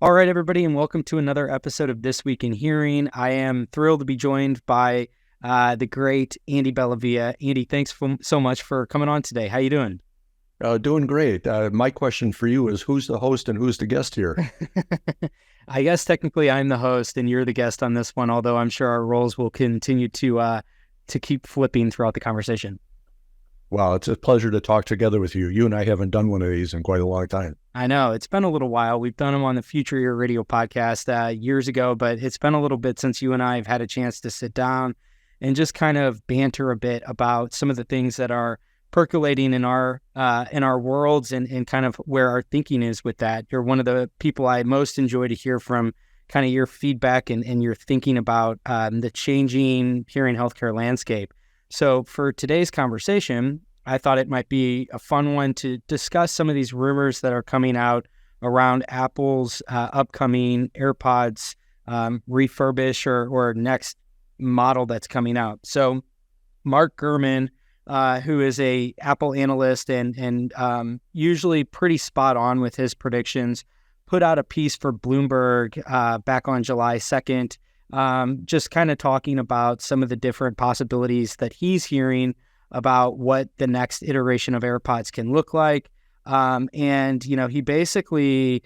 All right, everybody, and welcome to another episode of This Week in Hearing. I am thrilled to be joined by the great Andy Bellavia. Andy, thanks so much for coming on today. How you doing? Doing great. My question for you is, who's the host and who's the guest here? I guess technically I'm the host and you're the guest on this one, although I'm sure our roles will continue to keep flipping throughout the conversation. Wow, it's a pleasure to talk together with you. You and I haven't done one of these in quite a long time. I know. It's been a little while. We've done them on the Future Year Radio podcast years ago, but it's been a little bit since you and I have had a chance to sit down and just kind of banter a bit about some of the things that are percolating in our worlds and kind of where our thinking is with that. You're one of the people I most enjoy to hear from, kind of your feedback and your thinking about the changing hearing healthcare landscape. So for today's conversation, I thought it might be a fun one to discuss some of these rumors that are coming out around Apple's upcoming AirPods refurbish or next model that's coming out. So Mark Gurman, who is a Apple analyst and usually pretty spot on with his predictions, put out a piece for Bloomberg back on July 2nd, just kind of talking about some of the different possibilities that he's hearing about what the next iteration of AirPods can look like. And, you know, he basically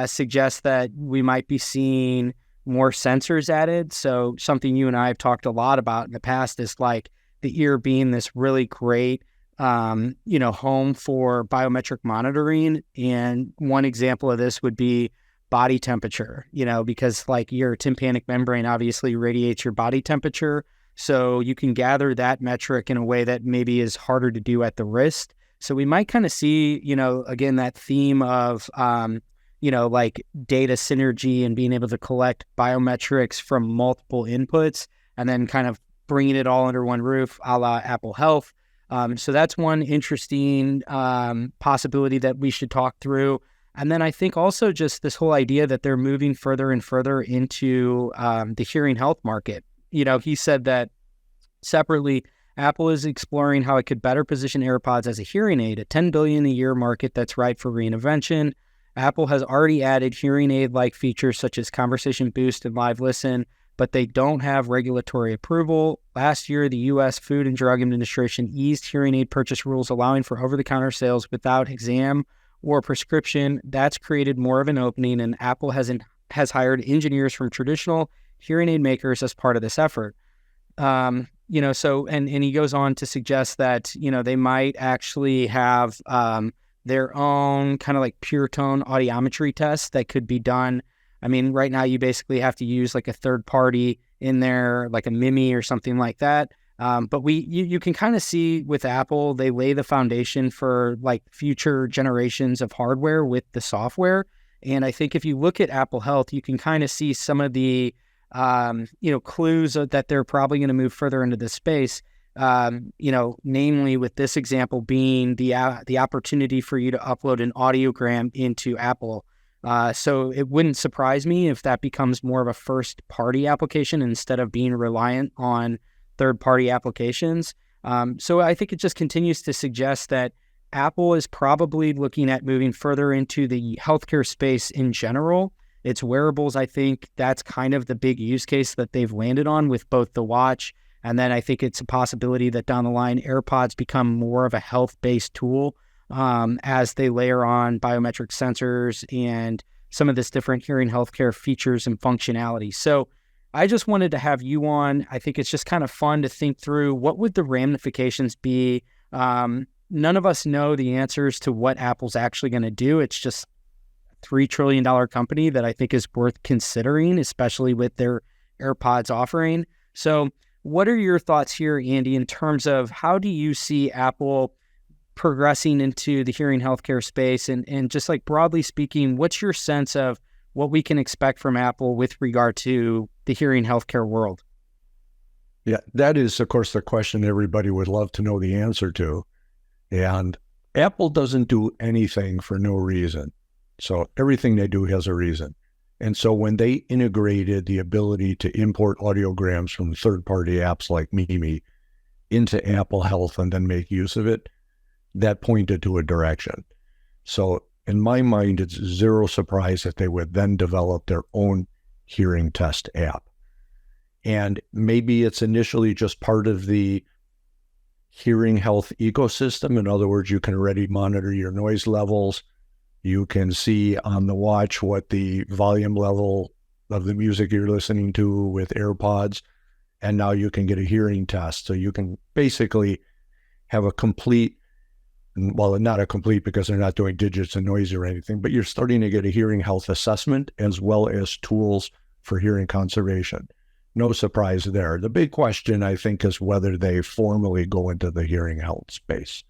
suggests that we might be seeing more sensors added. So something you and I have talked a lot about in the past is like the ear being this really great, home for biometric monitoring. And one example of this would be body temperature, because like your tympanic membrane obviously radiates your body temperature. So you can gather that metric in a way that maybe is harder to do at the wrist. So we might kind of see, again, that theme of, like data synergy and being able to collect biometrics from multiple inputs and then kind of bringing it all under one roof, a la Apple Health. So that's one interesting possibility that we should talk through. And then I think also just this whole idea that they're moving further and further into the hearing health market. He said that separately, Apple is exploring how it could better position AirPods as a hearing aid, a $10 billion a year market that's ripe for reinvention. Apple has already added hearing aid-like features such as Conversation Boost and Live Listen, but they don't have regulatory approval. Last year, the U.S. Food and Drug Administration eased hearing aid purchase rules, allowing for over-the-counter sales without exam or prescription. That's created more of an opening, and Apple has hired engineers from traditional hearing aid makers as part of this effort. And he goes on to suggest that, they might actually have their own kind of like pure tone audiometry tests that could be done. I mean, right now you basically have to use like a third party in there, like a Mimi or something like that. But you can kind of see with Apple, they lay the foundation for like future generations of hardware with the software. And I think if you look at Apple Health, you can kind of see some of the clues that they're probably going to move further into this space. Namely with this example being the opportunity for you to upload an audiogram into Apple. So it wouldn't surprise me if that becomes more of a first-party application instead of being reliant on third-party applications. So I think it just continues to suggest that Apple is probably looking at moving further into the healthcare space in general. It's wearables, I think that's kind of the big use case that they've landed on with both the watch. And then I think it's a possibility that down the line, AirPods become more of a health-based tool as they layer on biometric sensors and some of this different hearing healthcare features and functionality. So I just wanted to have you on. I think it's just kind of fun to think through what would the ramifications be. None of us know the answers to what Apple's actually going to do. It's just a $3 trillion company that I think is worth considering, especially with their AirPods offering. So what are your thoughts here, Andy, in terms of how do you see Apple progressing into the hearing healthcare space? And just like broadly speaking, what's your sense of what we can expect from Apple with regard to the hearing healthcare world? Yeah, that is, of course, the question everybody would love to know the answer to. And Apple doesn't do anything for no reason. So everything they do has a reason. And so when they integrated the ability to import audiograms from third-party apps like Mimi into Apple Health and then make use of it, that pointed to a direction. So in my mind, it's zero surprise that they would then develop their own hearing test app. And maybe it's initially just part of the hearing health ecosystem. In other words, you can already monitor your noise levels. You can see on the watch what the volume level of the music you're listening to with AirPods. And now you can get a hearing test. So you can basically have a complete, well, not a complete because they're not doing digits and noise or anything, but you're starting to get a hearing health assessment as well as tools for hearing conservation. No surprise there. The big question, I think, is whether they formally go into the hearing health space.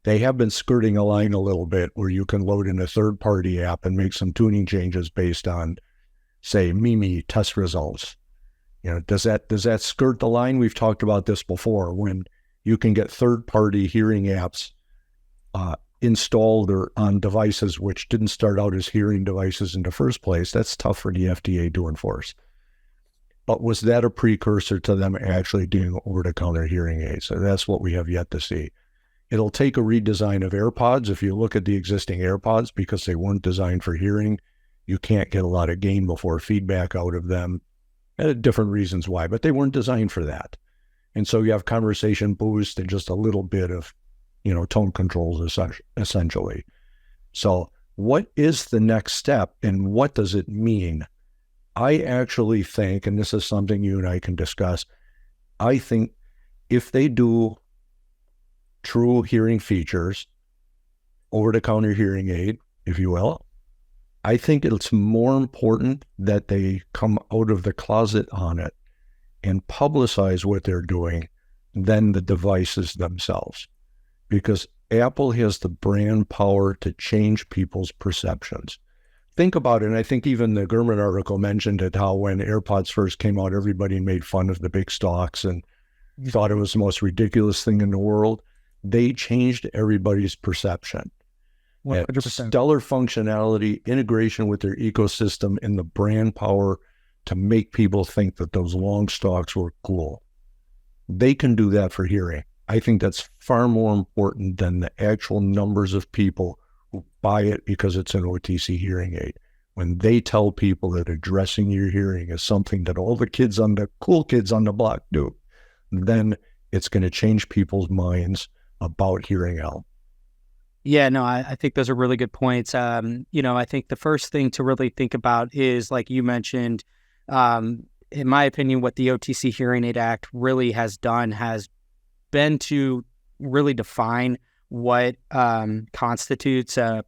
They have been skirting a line a little bit where you can load in a third-party app and make some tuning changes based on, say, Mimi test results. Does that skirt the line? We've talked about this before, when you can get third-party hearing apps installed or on devices which didn't start out as hearing devices in the first place. That's tough for the FDA to enforce. But was that a precursor to them actually doing over-the-counter hearing aids? So that's what we have yet to see. It'll take a redesign of AirPods. If you look at the existing AirPods, because they weren't designed for hearing, you can't get a lot of gain before feedback out of them. Different reasons why, but they weren't designed for that. And so you have conversation boost and just a little bit of, tone controls essentially. So what is the next step and what does it mean? I actually think, and this is something you and I can discuss, I think if they do true hearing features, over-the-counter hearing aid, if you will, I think it's more important that they come out of the closet on it and publicize what they're doing than the devices themselves. Because Apple has the brand power to change people's perceptions. Think about it, and I think even the Gurman article mentioned it, how when AirPods first came out, everybody made fun of the big stalks and thought it was the most ridiculous thing in the world. They changed everybody's perception. 100%. Stellar functionality, integration with their ecosystem, and the brand power to make people think that those long stalks were cool. They can do that for hearing. I think that's far more important than the actual numbers of people who buy it because it's an OTC hearing aid. When they tell people that addressing your hearing is something that all the cool kids on the block do, then it's going to change people's minds about hearing health. Yeah, no, I think those are really good points. I think the first thing to really think about is, like you mentioned, in my opinion, what the OTC Hearing Aid Act really has done has been to really define what constitutes a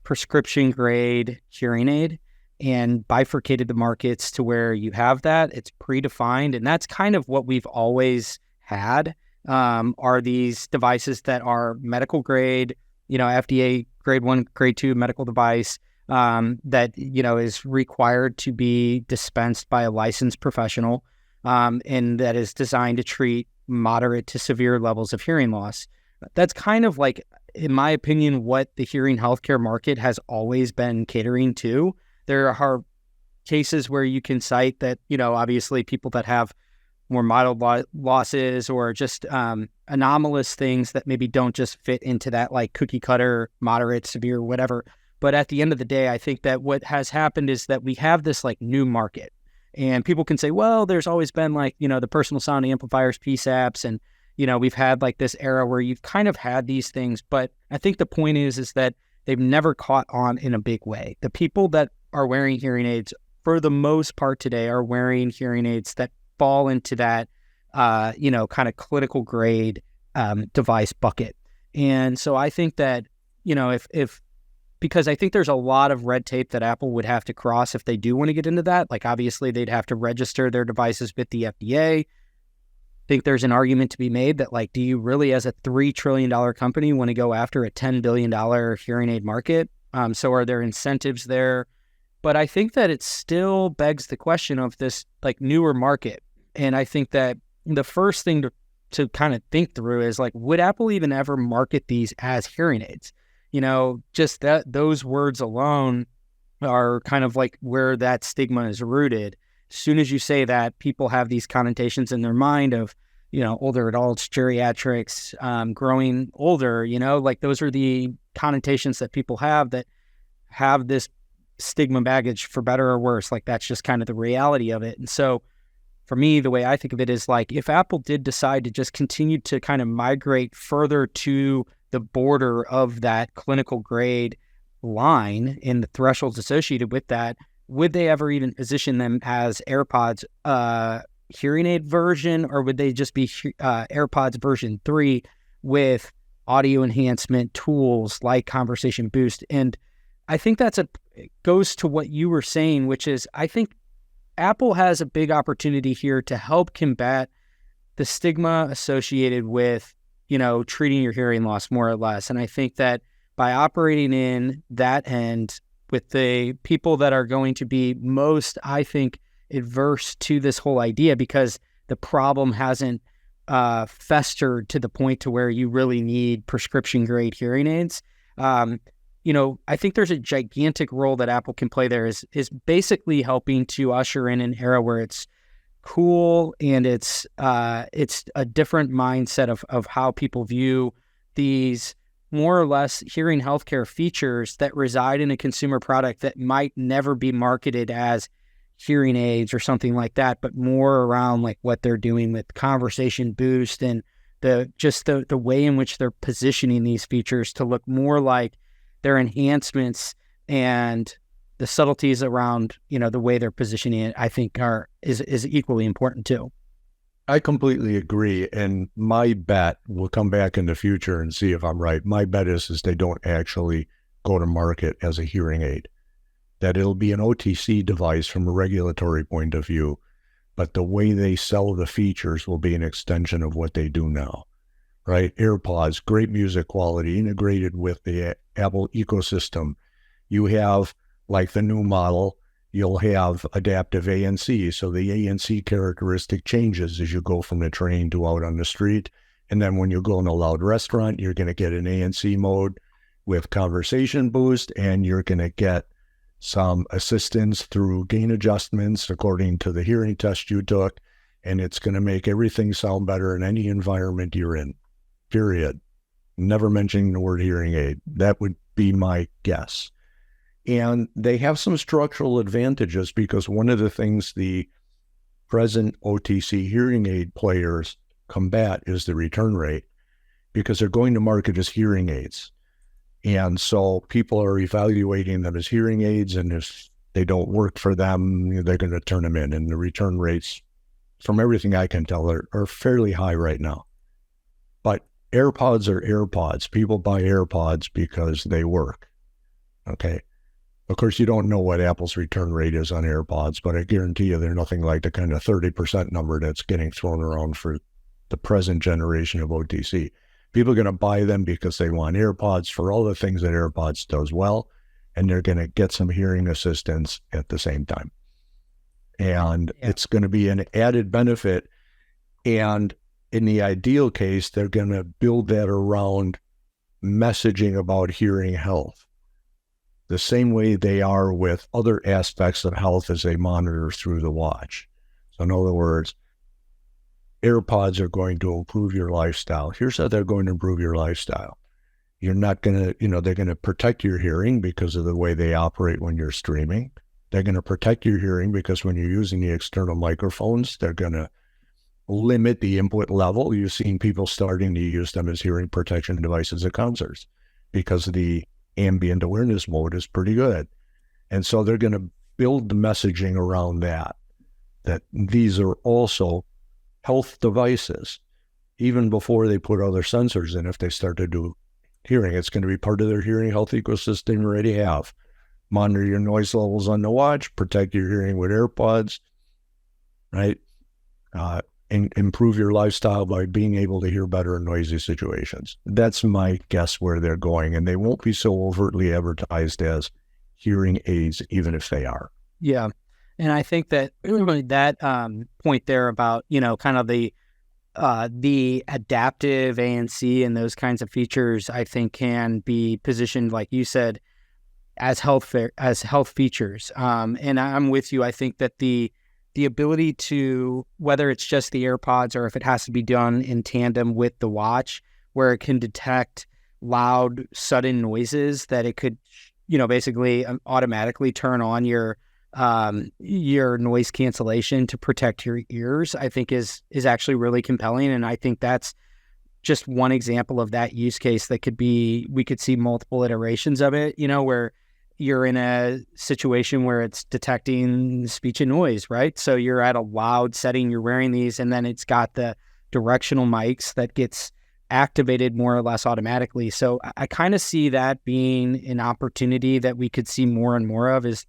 prescription grade hearing aid and bifurcated the markets to where you have that. It's predefined, and that's kind of what we've always had, are these devices that are medical grade, FDA grade 1, grade 2 medical device that, is required to be dispensed by a licensed professional, and that is designed to treat moderate to severe levels of hearing loss. That's kind of like, in my opinion, what the hearing healthcare market has always been catering to. There are cases where you can cite that, obviously people that have more mild losses or just anomalous things that maybe don't just fit into that like cookie cutter, moderate, severe, whatever. But at the end of the day, I think that what has happened is that we have this like new market, and people can say, well, there's always been like, the personal sound amplifiers, PSAPs, and, we've had like this era where you've kind of had these things. But I think the point is that they've never caught on in a big way. The people that are wearing hearing aids, for the most part today, are wearing hearing aids that fall into that, kind of clinical grade device bucket. And so I think that, because I think there's a lot of red tape that Apple would have to cross if they do want to get into that. Like, obviously, they'd have to register their devices with the FDA. I think there's an argument to be made that, like, do you really, as a $3 trillion company, want to go after a $10 billion hearing aid market? So are there incentives there? But I think that it still begs the question of this, like, newer market. And I think that the first thing to kind of think through is, like, would Apple even ever market these as hearing aids? Just those words alone are kind of like where that stigma is rooted. As soon as you say that, people have these connotations in their mind of, older adults, geriatrics, growing older, like those are the connotations that people have that have this stigma baggage, for better or worse. Like, that's just kind of the reality of it. And so for me, the way I think of it is like, if Apple did decide to just continue to kind of migrate further to the border of that clinical grade line and the thresholds associated with that, would they ever even position them as AirPods hearing aid version, or would they just be AirPods version 3 with audio enhancement tools like Conversation Boost? And I think it goes to what you were saying, which is, I think Apple has a big opportunity here to help combat the stigma associated with, treating your hearing loss, more or less. And I think that by operating in that end with the people that are going to be most, I think, adverse to this whole idea, because the problem hasn't festered to the point to where you really need prescription grade hearing aids. I think there's a gigantic role that Apple can play there, is basically helping to usher in an era where it's cool and it's a different mindset of how people view these more or less hearing healthcare features that reside in a consumer product that might never be marketed as hearing aids or something like that, but more around like what they're doing with Conversation Boost and the way in which they're positioning these features to look more like their enhancements, and the subtleties around, the way they're positioning it, I think is equally important too. I completely agree. And my bet, we'll come back in the future and see if I'm right. My bet is they don't actually go to market as a hearing aid, that it'll be an OTC device from a regulatory point of view, but the way they sell the features will be an extension of what they do now, right? AirPods, great music quality, integrated with the Apple ecosystem. You have, like the new model, you'll have adaptive ANC. So the ANC characteristic changes as you go from the train to out on the street. And then when you go in a loud restaurant, you're going to get an ANC mode with Conversation Boost, and you're going to get some assistance through gain adjustments according to the hearing test you took. And it's going to make everything sound better in any environment you're in, period. Never mentioning the word hearing aid. That would be my guess. And they have some structural advantages, because one of the things the present OTC hearing aid players combat is the return rate, because they're going to market as hearing aids. And so people are evaluating them as hearing aids, and if they don't work for them, they're going to turn them in. And the return rates, from everything I can tell, are fairly high right now. But AirPods are AirPods. People buy AirPods because they work. Okay. Of course, you don't know what Apple's return rate is on AirPods, but I guarantee you they're nothing like the kind of 30% number that's getting thrown around for the present generation of OTC. People are going to buy them because they want AirPods for all the things that AirPods does well, and they're going to get some hearing assistance at the same time. And it's going to be an added benefit. And in the ideal case, they're going to build that around messaging about hearing health, the same way they are with other aspects of health as they monitor through the watch. So in other words, AirPods are going to improve your lifestyle. Here's how they're going to improve your lifestyle. You're not going to, they're going to protect your hearing because of the way they operate when you're streaming. They're going to protect your hearing because when you're using the external microphones, they're going to limit the input level. You've seen people starting to use them as hearing protection devices at concerts because the ambient awareness mode is pretty good. And so they're going to build the messaging around that these are also health devices, even before they put other sensors in. If they start to do hearing, it's going to be part of their hearing health ecosystem you already have. Monitor your noise levels on the watch, protect your hearing with AirPods, right? And improve your lifestyle by being able to hear better in noisy situations. That's my guess where they're going, and they won't be so overtly advertised as hearing aids, even if they are. Yeah, and I think that point there about kind of the adaptive ANC and those kinds of features, I think can be positioned, like you said, as health features. And I'm with you. I think that the ability to, whether it's just the AirPods or if it has to be done in tandem with the watch, where it can detect loud, sudden noises that it could, basically automatically turn on your noise cancellation to protect your ears, I think is actually really compelling. And I think that's just one example of that use case that we could see multiple iterations of it, where you're in a situation where it's detecting speech and noise, right? So you're at a loud setting, you're wearing these, and then it's got the directional mics that gets activated more or less automatically. So I kind of see that being an opportunity that we could see more and more of it's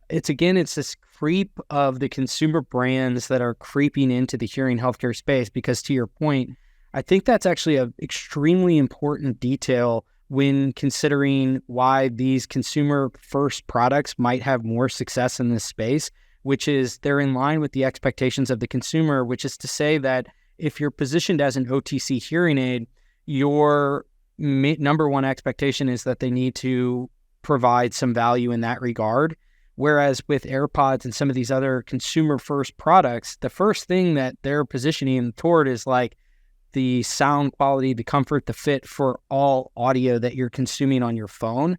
this creep of the consumer brands that are creeping into the hearing healthcare space, because to your point, I think that's actually an extremely important detail when considering why these consumer first products might have more success in this space, which is they're in line with the expectations of the consumer, which is to say that if you're positioned as an OTC hearing aid, your number one expectation is that they need to provide some value in that regard. Whereas with AirPods and some of these other consumer first products, the first thing that they're positioning toward is like the sound quality, the comfort, the fit for all audio that you're consuming on your phone.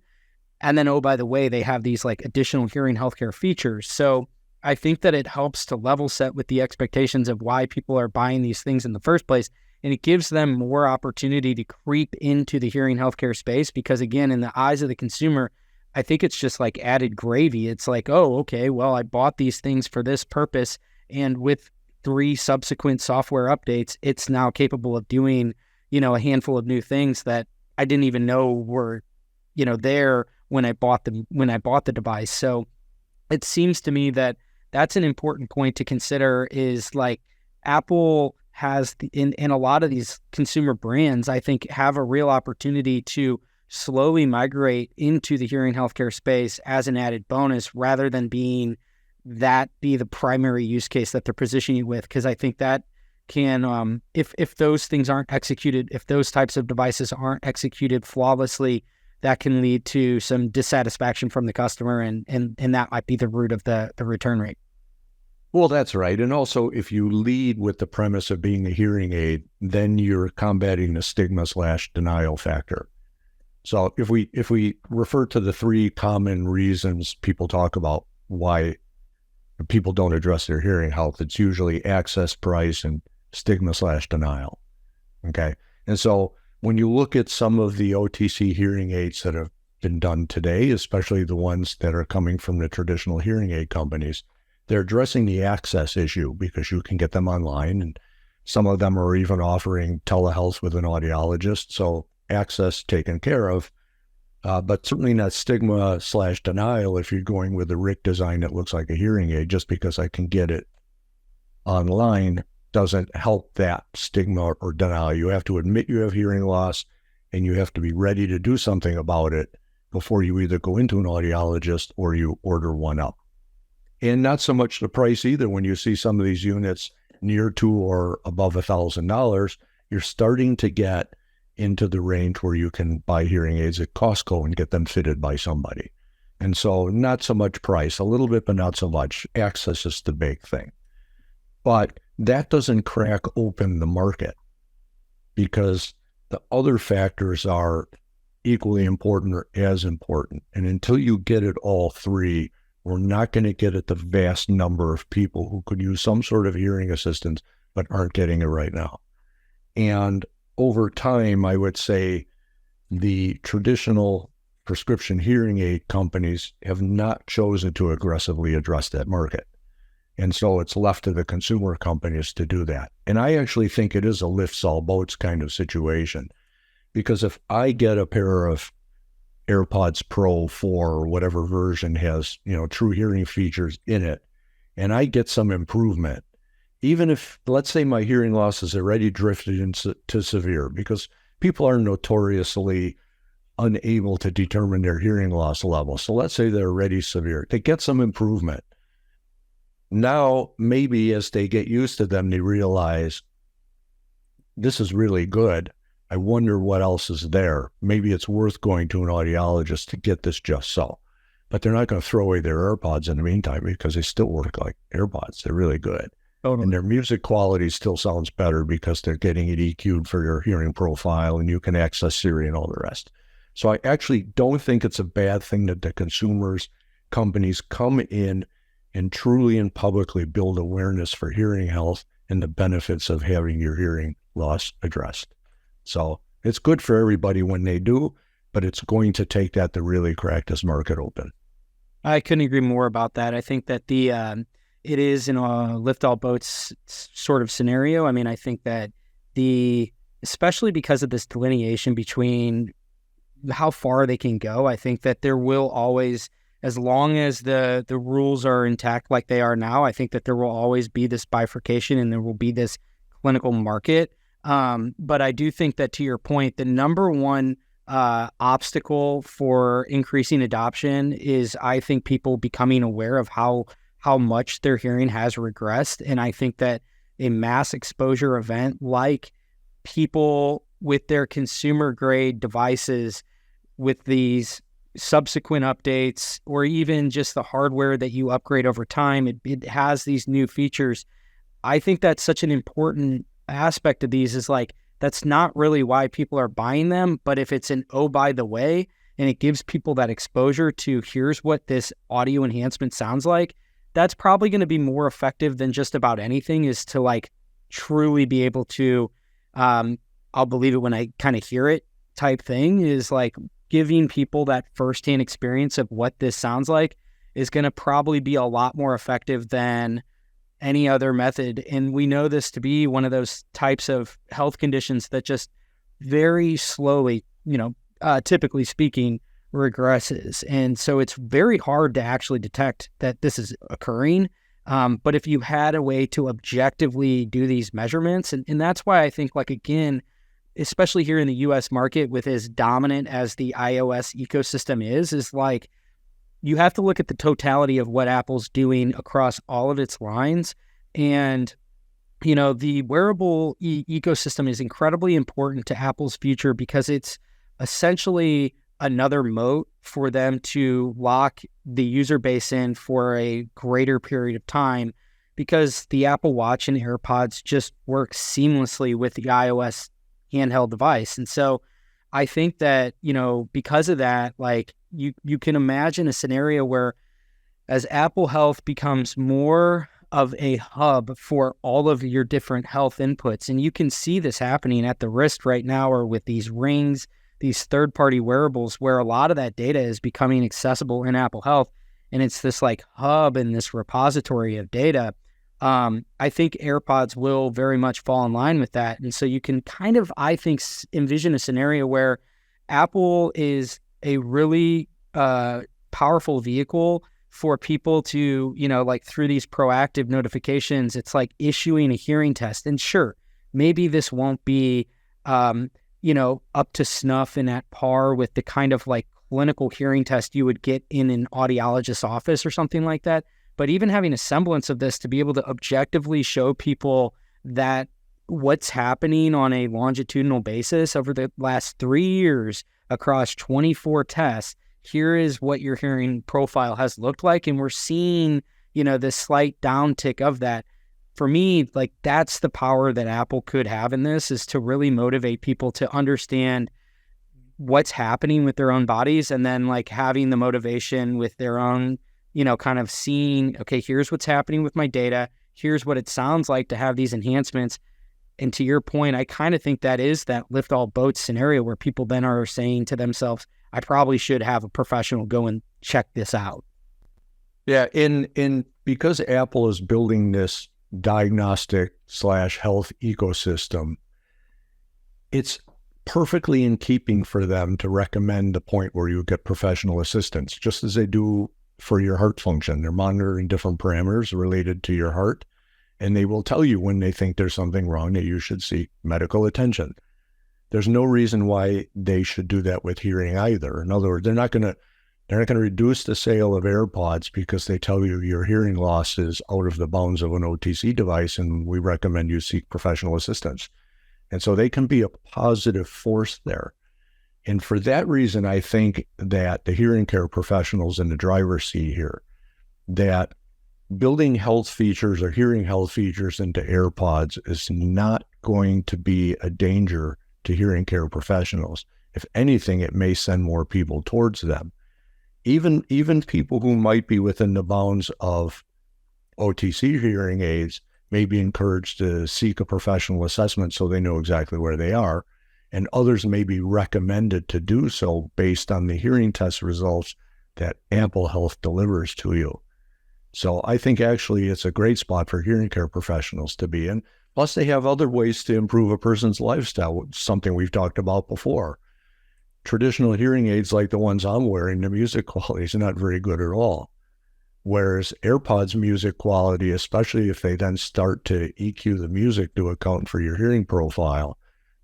And then, oh, by the way, they have these like additional hearing healthcare features. So I think that it helps to level set with the expectations of why people are buying these things in the first place. And it gives them more opportunity to creep into the hearing healthcare space because, again, in the eyes of the consumer, I think it's just like added gravy. It's like, oh, okay, well, I bought these things for this purpose. And with 3 subsequent software updates, it's now capable of doing, a handful of new things that I didn't even know were, there when I bought the device. So it seems to me that that's an important point to consider is like Apple has in a lot of these consumer brands, I think have a real opportunity to slowly migrate into the hearing healthcare space as an added bonus rather than be the primary use case that they're positioning you with. Because I think that can, if those things aren't executed, if those types of devices aren't executed flawlessly, that can lead to some dissatisfaction from the customer, and that might be the root of the return rate. Well, that's right. And also, if you lead with the premise of being a hearing aid, then you're combating the stigma/denial factor. So if we refer to the 3 common reasons people talk about why people don't address their hearing health, it's usually access, price, and stigma/denial. Okay. And so when you look at some of the OTC hearing aids that have been done today, especially the ones that are coming from the traditional hearing aid companies, they're addressing the access issue because you can get them online, and some of them are even offering telehealth with an audiologist. So access taken care of, but certainly not stigma/denial if you're going with a RIC design that looks like a hearing aid. Just because I can get it online doesn't help that stigma or denial. You have to admit you have hearing loss, and you have to be ready to do something about it before you either go into an audiologist or you order one up. And not so much the price either. When you see some of these units near to or above $1,000, you're starting to get into the range where you can buy hearing aids at Costco and get them fitted by somebody. And so not so much price, a little bit, but not so much. Access is the big thing. But that doesn't crack open the market, because the other factors are equally important or as important. And until you get it all 3, we're not going to get at the vast number of people who could use some sort of hearing assistance but aren't getting it right now. And over time, I would say the traditional prescription hearing aid companies have not chosen to aggressively address that market. And so it's left to the consumer companies to do that. And I actually think it is a lifts all boats kind of situation, because if I get a pair of AirPods Pro 4 or whatever version has, true hearing features in it, and I get some improvement, even if, let's say, my hearing loss is already drifted into severe, because people are notoriously unable to determine their hearing loss level. So let's say they're already severe. They get some improvement. Now, maybe as they get used to them, they realize this is really good. I wonder what else is there. Maybe it's worth going to an audiologist to get this just so. But they're not going to throw away their AirPods in the meantime, because they still work like AirPods. They're really good. And their music quality still sounds better because they're getting it EQ'd for your hearing profile, and you can access Siri and all the rest. So I actually don't think it's a bad thing that the companies come in and truly and publicly build awareness for hearing health and the benefits of having your hearing loss addressed. So it's good for everybody when they do, but it's going to take that to really crack this market open. I couldn't agree more about that. I think that it is in a lift all boats sort of scenario. I mean, I think that especially because of this delineation between how far they can go, I think that there will always, as long as the rules are intact like they are now, I think that there will always be this bifurcation and there will be this clinical market. But I do think that, to your point, the number one obstacle for increasing adoption is, I think, people becoming aware of how much their hearing has regressed. And I think that a mass exposure event like people with their consumer grade devices with these subsequent updates, or even just the hardware that you upgrade over time, it has these new features. I think that's such an important aspect of these, is like, that's not really why people are buying them. But if it's an, oh, by the way, and it gives people that exposure to, here's what this audio enhancement sounds like, that's probably going to be more effective than just about anything, is to like truly be able to, I'll believe it when I kind of hear it type thing, is like giving people that firsthand experience of what this sounds like is going to probably be a lot more effective than any other method. And we know this to be one of those types of health conditions that just very slowly, typically speaking, regresses. And so it's very hard to actually detect that this is occurring. But if you had a way to objectively do these measurements, and that's why I think, like, again, especially here in the US market, with as dominant as the iOS ecosystem is like, you have to look at the totality of what Apple's doing across all of its lines. And, the wearable ecosystem is incredibly important to Apple's future, because it's essentially another moat for them to lock the user base in for a greater period of time, because the Apple Watch and AirPods just work seamlessly with the iOS handheld device. And so I think that, because of that, like, you can imagine a scenario where, as Apple Health becomes more of a hub for all of your different health inputs, and you can see this happening at the wrist right now, or with these rings, these third-party wearables, where a lot of that data is becoming accessible in Apple Health, and it's this like hub and this repository of data. I think AirPods will very much fall in line with that. And so you can kind of, I think, envision a scenario where Apple is a really powerful vehicle for people to, like, through these proactive notifications, it's like issuing a hearing test. And sure, maybe this won't be, up to snuff and at par with the kind of like clinical hearing test you would get in an audiologist's office or something like that. But even having a semblance of this to be able to objectively show people that what's happening on a longitudinal basis over the last 3 years across 24 tests, here is what your hearing profile has looked like. And we're seeing, this slight downtick of that. For me, like, that's the power that Apple could have in this, is to really motivate people to understand what's happening with their own bodies, and then like having the motivation with their own, kind of seeing, okay, here's what's happening with my data. Here's what it sounds like to have these enhancements. And to your point, I kind of think that is that lift all boats scenario, where people then are saying to themselves, I probably should have a professional go and check this out. Yeah. In because Apple is building this diagnostic/health ecosystem, it's perfectly in keeping for them to recommend the point where you get professional assistance, just as they do for your heart function. They're monitoring different parameters related to your heart, and they will tell you when they think there's something wrong that you should seek medical attention. There's no reason why they should do that with hearing either. In other words, they're not going to reduce the sale of AirPods because they tell you your hearing loss is out of the bounds of an OTC device, and we recommend you seek professional assistance. And so they can be a positive force there. And for that reason, I think that the hearing care professionals in the driver's seat here, that building health features or hearing health features into AirPods is not going to be a danger to hearing care professionals. If anything, it may send more people towards them. Even people who might be within the bounds of OTC hearing aids may be encouraged to seek a professional assessment so they know exactly where they are, and others may be recommended to do so based on the hearing test results that Apple Health delivers to you. So I think actually it's a great spot for hearing care professionals to be in. Plus, they have other ways to improve a person's lifestyle, something we've talked about before. Traditional hearing aids like the ones I'm wearing, the music quality is not very good at all. Whereas AirPods music quality, especially if they then start to EQ the music to account for your hearing profile,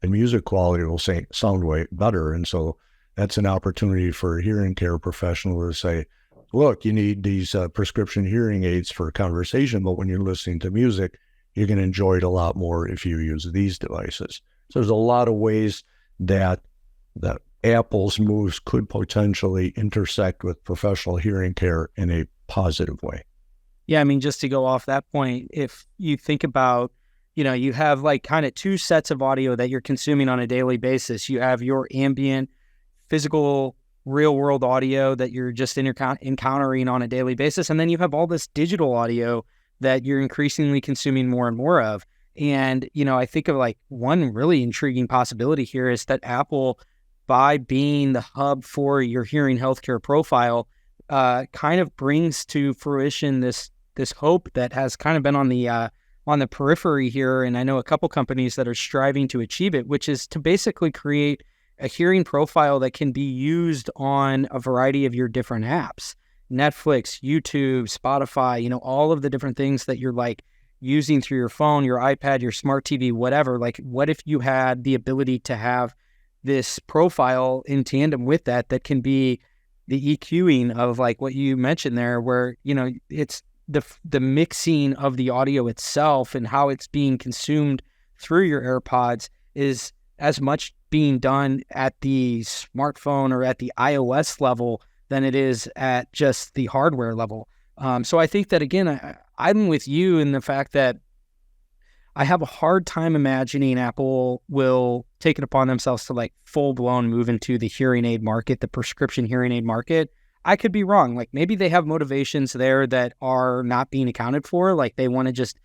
the music quality will sound way better. And so that's an opportunity for a hearing care professional to say, look, you need these prescription hearing aids for conversation, but when you're listening to music, you can enjoy it a lot more if you use these devices. So there's a lot of ways that Apple's moves could potentially intersect with professional hearing care in a positive way. Yeah, I mean, just to go off that point, if you think about, you have like kind of two sets of audio that you're consuming on a daily basis. You have your ambient, physical, real world audio that you're just encountering on a daily basis. And then you have all this digital audio that you're increasingly consuming more and more of. And, I think of like one really intriguing possibility here is that Apple, by being the hub for your hearing healthcare profile, kind of brings to fruition this hope that has kind of been on the periphery here. And I know a couple companies that are striving to achieve it, which is to basically create a hearing profile that can be used on a variety of your different apps, Netflix, YouTube, Spotify, all of the different things that you're like using through your phone, your iPad, your smart TV, whatever. Like, what if you had the ability to have this profile in tandem with that can be the EQing of like what you mentioned there, where, it's the mixing of the audio itself and how it's being consumed through your AirPods is as much being done at the smartphone or at the iOS level than it is at just the hardware level. So I think that, again, I'm with you in the fact that I have a hard time imagining Apple will take it upon themselves to like full-blown move into the hearing aid market, the prescription hearing aid market. I could be wrong. Like maybe they have motivations there that are not being accounted for. Like they want to just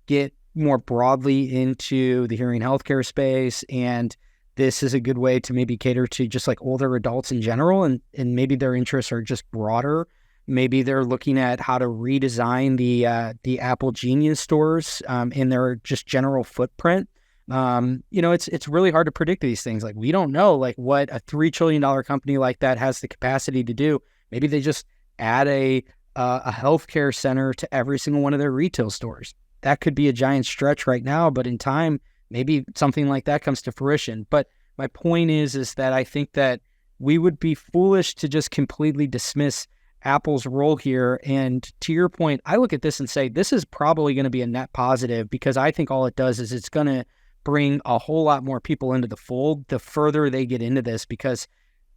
get more broadly into the hearing healthcare space, and this is a good way to maybe cater to just like older adults in general, and maybe their interests are just broader. Maybe they're looking at how to redesign the Apple Genius stores in their just general footprint. It's really hard to predict these things. Like we don't know like what a $3 trillion company like that has the capacity to do. Maybe they just add a healthcare center to every single one of their retail stores. That could be a giant stretch right now, but in time, maybe something like that comes to fruition. But my point is that I think that we would be foolish to just completely dismiss Apple's role here. And to your point, I look at this and say, this is probably going to be a net positive, because I think all it does is it's going to bring a whole lot more people into the fold the further they get into this, because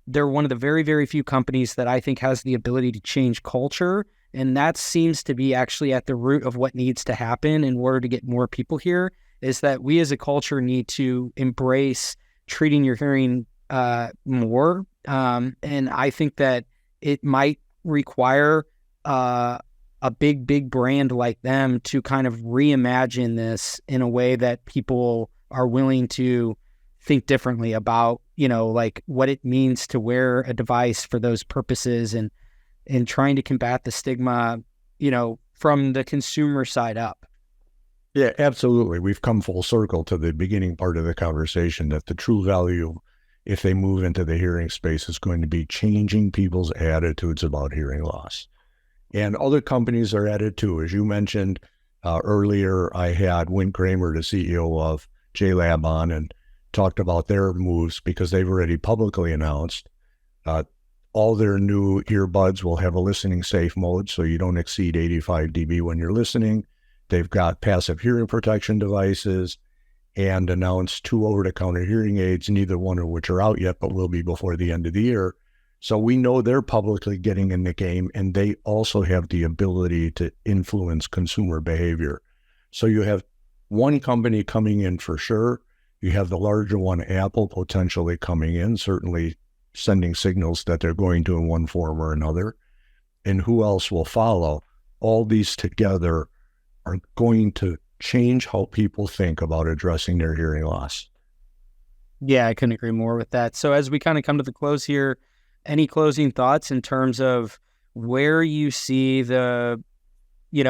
they're one of the very, very few companies that I think has the ability to change culture. And that seems to be actually at the root of what needs to happen in order to get more people here, is that we as a culture need to embrace treating your hearing more. And I think that it might require a big brand like them to kind of reimagine this in a way that people are willing to think differently about, like what it means to wear a device for those purposes, and trying to combat the stigma, from the consumer side up. Yeah, absolutely. We've come full circle to the beginning part of the conversation that the true value, if they move into the hearing space, is going to be changing people's attitudes about hearing loss. And other companies are at it too. As you mentioned earlier, I had Wint Kramer, the CEO of JLab, on and talked about their moves, because they've already publicly announced all their new earbuds will have a listening safe mode, so you don't exceed 85 dB when you're listening. They've got passive hearing protection devices, and announced 2 over-the-counter hearing aids, neither one of which are out yet, but will be before the end of the year, So we know they're publicly getting in the game, and they also have the ability to influence consumer behavior. So you have one company coming in for sure. You have the larger one, Apple, potentially coming in, certainly sending signals that they're going to in one form or another. And who else will follow? All these together are going to change how people think about addressing their hearing loss. Yeah, I couldn't agree more with that. So as we kind of come to the close here, any closing thoughts in terms of where you see the,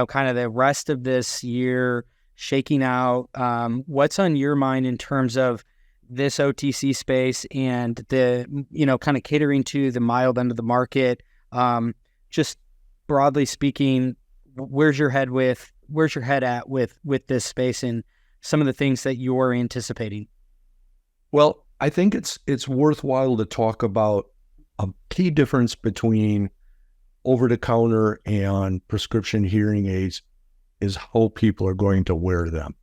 kind of the rest of this year shaking out? What's on your mind in terms of this OTC space and the, kind of catering to the mild end of the market? Just broadly speaking, where's your head at with this space and some of the things that you're anticipating? Well, I think it's worthwhile to talk about a key difference between over-the-counter and prescription hearing aids is how people are going to wear them.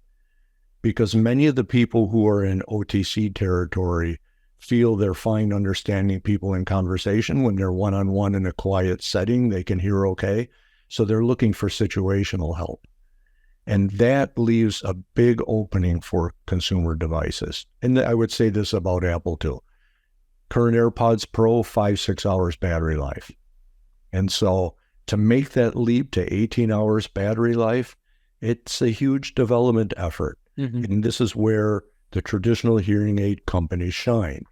Because many of the people who are in OTC territory feel they're fine understanding people in conversation. When they're one-on-one in a quiet setting, they can hear okay. So they're looking for situational help. And that leaves a big opening for consumer devices. And I would say this about Apple too. Current AirPods Pro, 5-6 hours battery life. And so to make that leap to 18 hours battery life, it's a huge development effort. Mm-hmm. And this is where the traditional hearing aid companies shine,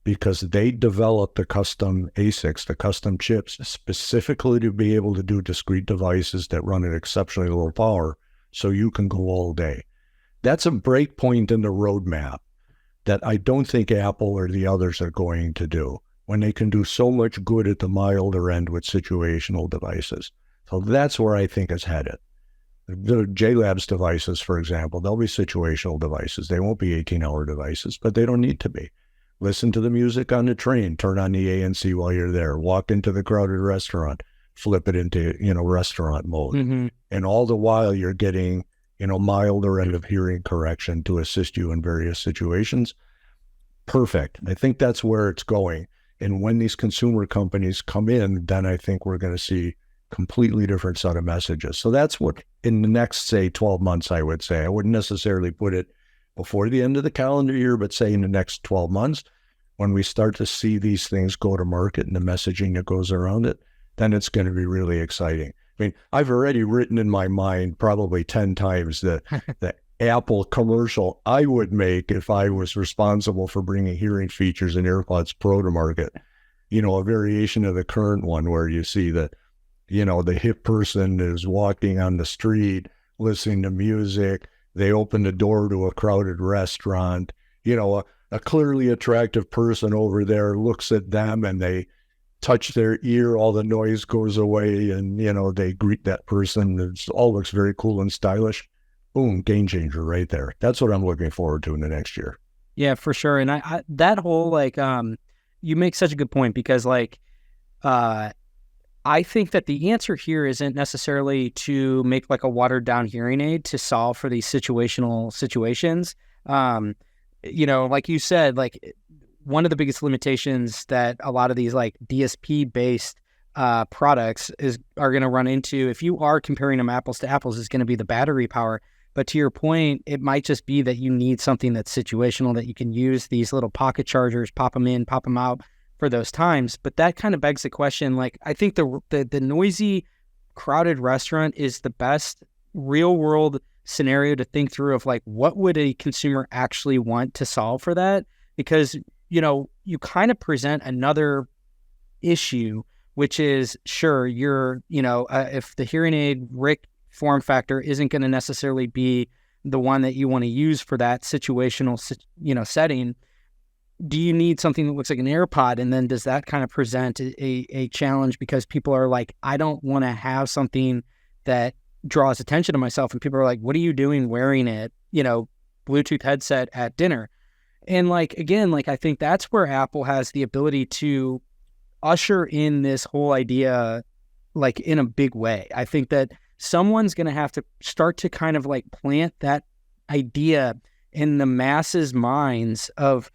because they develop the custom ASICs, the custom chips, specifically to be able to do discrete devices that run at exceptionally low power so you can go all day. That's a break point in the roadmap that I don't think Apple or the others are going to do when they can do so much good at the milder end with situational devices. So that's where I think it's headed. The JLabs devices, for example, they'll be situational devices. They won't be 18-hour devices, but they don't need to be. Listen to the music on the train, turn on the ANC while you're there, walk into the crowded restaurant, flip it into, restaurant mode. Mm-hmm. And all the while you're getting, milder end of hearing correction to assist you in various situations. Perfect. I think that's where it's going. And when these consumer companies come in, then I think we're going to see completely different set of messages. So that's what in the next, say, 12 months, I would say. I wouldn't necessarily put it before the end of the calendar year, but say in the next 12 months, when we start to see these things go to market and the messaging that goes around it, then it's going to be really exciting. I mean, I've already written in my mind probably 10 times the Apple commercial I would make if I was responsible for bringing hearing features and AirPods Pro to market. A variation of the current one where you see that, the hip person is walking on the street, listening to music. They open the door to a crowded restaurant. A clearly attractive person over there looks at them and they touch their ear, all the noise goes away, and, they greet that person. It all looks very cool and stylish. Boom, game changer right there. That's what I'm looking forward to in the next year. Yeah, for sure. And I that whole, you make such a good point because, I think that the answer here isn't necessarily to make like a watered down hearing aid to solve for these situational situations. Like you said, one of the biggest limitations that a lot of these like DSP based products are going to run into, if you are comparing them apples to apples, is going to be the battery power. But to your point, it might just be that you need something that's situational, that you can use these little pocket chargers, pop them in, pop them out for those times. But that kind of begs the question, I think the noisy, crowded restaurant is the best real world scenario to think through of what would a consumer actually want to solve for that? Because you kind of present another issue, which is, sure, you're, if the hearing aid RIC form factor isn't going to necessarily be the one that you want to use for that situational, setting, do you need something that looks like an AirPod? And then does that kind of present a challenge because people are like, I don't want to have something that draws attention to myself. And people are like, what are you doing wearing it, Bluetooth headset at dinner? And again, I think that's where Apple has the ability to usher in this whole idea, in a big way. I think that someone's going to have to start to kind of plant that idea in the masses' minds of,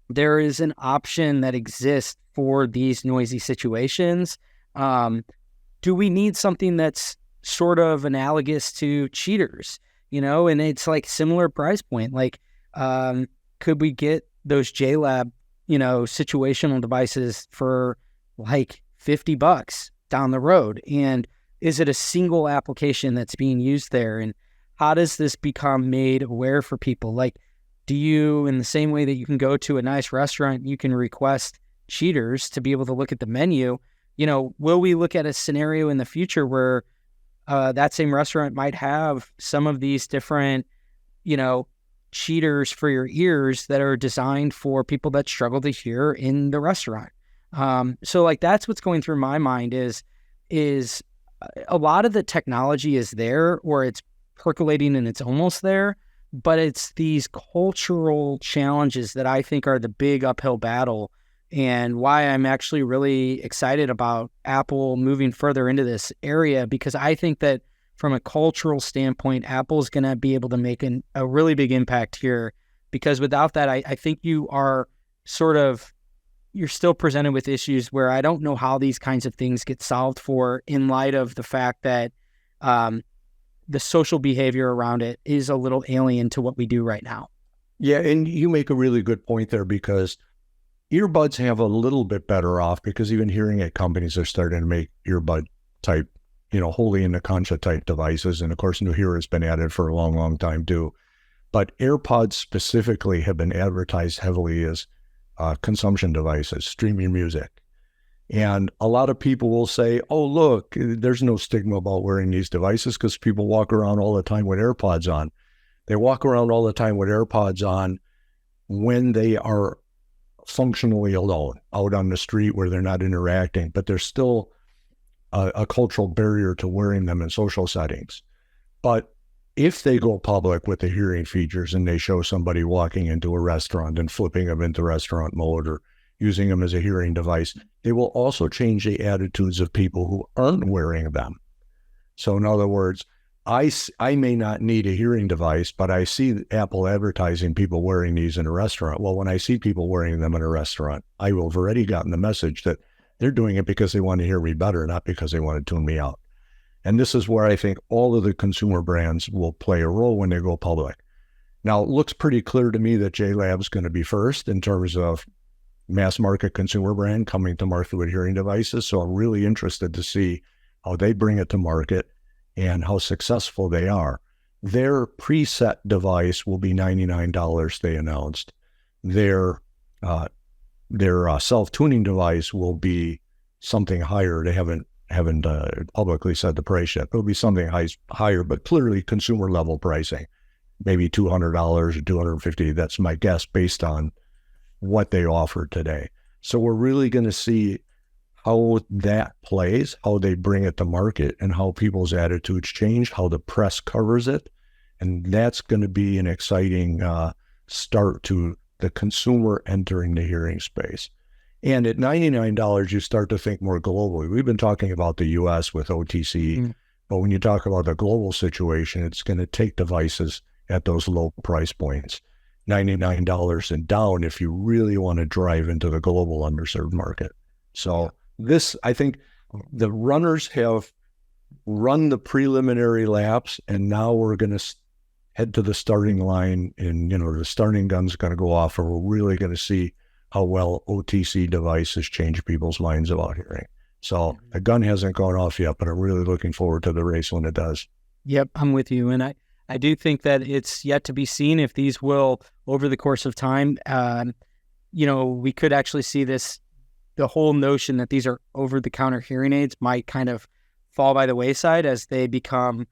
there is an option that exists for these noisy situations. Do we need something that's sort of analogous to cheaters, and it's like similar price point? Like, could we get those JLab, situational devices for like $50 down the road? And is it a single application that's being used there? And how does this become made aware for people? Like, do you, in the same way that you can go to a nice restaurant, you can request cheaters to be able to look at the menu? Will we look at a scenario in the future where that same restaurant might have some of these different, cheaters for your ears that are designed for people that struggle to hear in the restaurant? So like, that's what's going through my mind is a lot of the technology is there, or it's percolating and it's almost there, but it's these cultural challenges that I think are the big uphill battle, and why I'm actually really excited about Apple moving further into this area, because I think that from a cultural standpoint, Apple's going to be able to make a really big impact here, because without that, I think you are you're still presented with issues where I don't know how these kinds of things get solved for, in light of the fact that the social behavior around it is a little alien to what we do right now. Yeah, and you make a really good point there, because earbuds have a little bit better off, because even hearing aid companies are starting to make earbud type, wholly in the concha type devices. And of course, New Hero has been added for a long, long time too. But AirPods specifically have been advertised heavily as consumption devices, streaming music. And a lot of people will say, oh, look, there's no stigma about wearing these devices because people walk around all the time with AirPods on. They walk around all the time with AirPods on when they are functionally alone out on the street where they're not interacting, but there's still a cultural barrier to wearing them in social settings. But if they go public with the hearing features and they show somebody walking into a restaurant and flipping them into restaurant mode or using them as a hearing device, they will also change the attitudes of people who aren't wearing them. So in other words, I may not need a hearing device, but I see Apple advertising people wearing these in a restaurant. Well, when I see people wearing them in a restaurant, I will have already gotten the message that they're doing it because they want to hear me better, not because they want to tune me out. And this is where I think all of the consumer brands will play a role when they go public. Now, it looks pretty clear to me that JLab's going to be first in terms of mass market consumer brand coming to market with hearing devices. So I'm really interested to see how they bring it to market and how successful they are. Their preset device will be $99, they announced. Their self-tuning device will be something higher. They haven't publicly said the price yet. It'll be something higher, but clearly consumer level pricing, maybe $200 or $250. That's my guess based on what they offer today. So we're really going to see how that plays, how they bring it to market, and how people's attitudes change, how the press covers it. And that's going to be an exciting start to the consumer entering the hearing space. And at $99, you start to think more globally. We've been talking about the U.S. with OTC, but when you talk about the global situation, it's going to take devices at those low price points, $99 and down, if you really want to drive into the global underserved market. So this, I think the runners have run the preliminary laps, and now we're going to head to the starting line, and, the starting gun's going to go off, and we're really going to see how well OTC devices change people's minds about hearing. So the gun hasn't gone off yet, but I'm really looking forward to the race when it does. Yep, I'm with you. And I do think that it's yet to be seen if these will, over the course of time, we could actually see this, the whole notion that these are over-the-counter hearing aids might kind of fall by the wayside as they become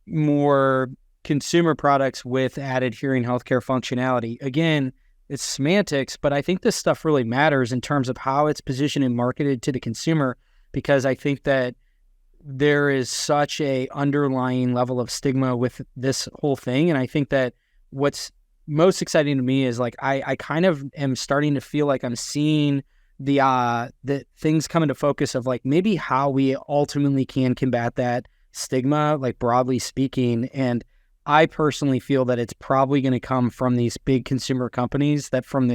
more consumer products with added hearing healthcare functionality. Again, it's semantics, but I think this stuff really matters in terms of how it's positioned and marketed to the consumer, because I think that there is such a underlying level of stigma with this whole thing. And I think that what's most exciting to me is like, I kind of am starting to feel like I'm seeing the things come into focus of like maybe how we ultimately can combat that stigma, like broadly speaking. And I personally feel that it's probably going to come from these big consumer companies that from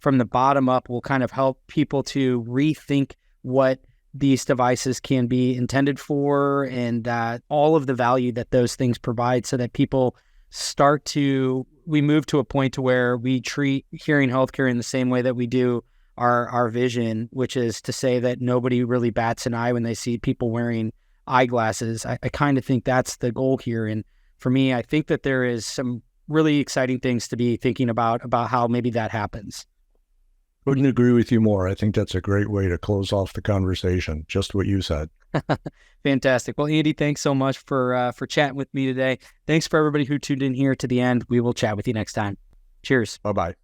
from the bottom up will kind of help people to rethink what these devices can be intended for, and all of the value that those things provide, so that people we move to a point to where we treat hearing healthcare in the same way that we do our vision, which is to say that nobody really bats an eye when they see people wearing eyeglasses. I kind of think that's the goal here. And for me, I think that there is some really exciting things to be thinking about how maybe that happens. Couldn't agree with you more. I think that's a great way to close off the conversation. Just what you said. Fantastic. Well, Andy, thanks so much for chatting with me today. Thanks for everybody who tuned in here to the end. We will chat with you next time. Cheers. Bye-bye.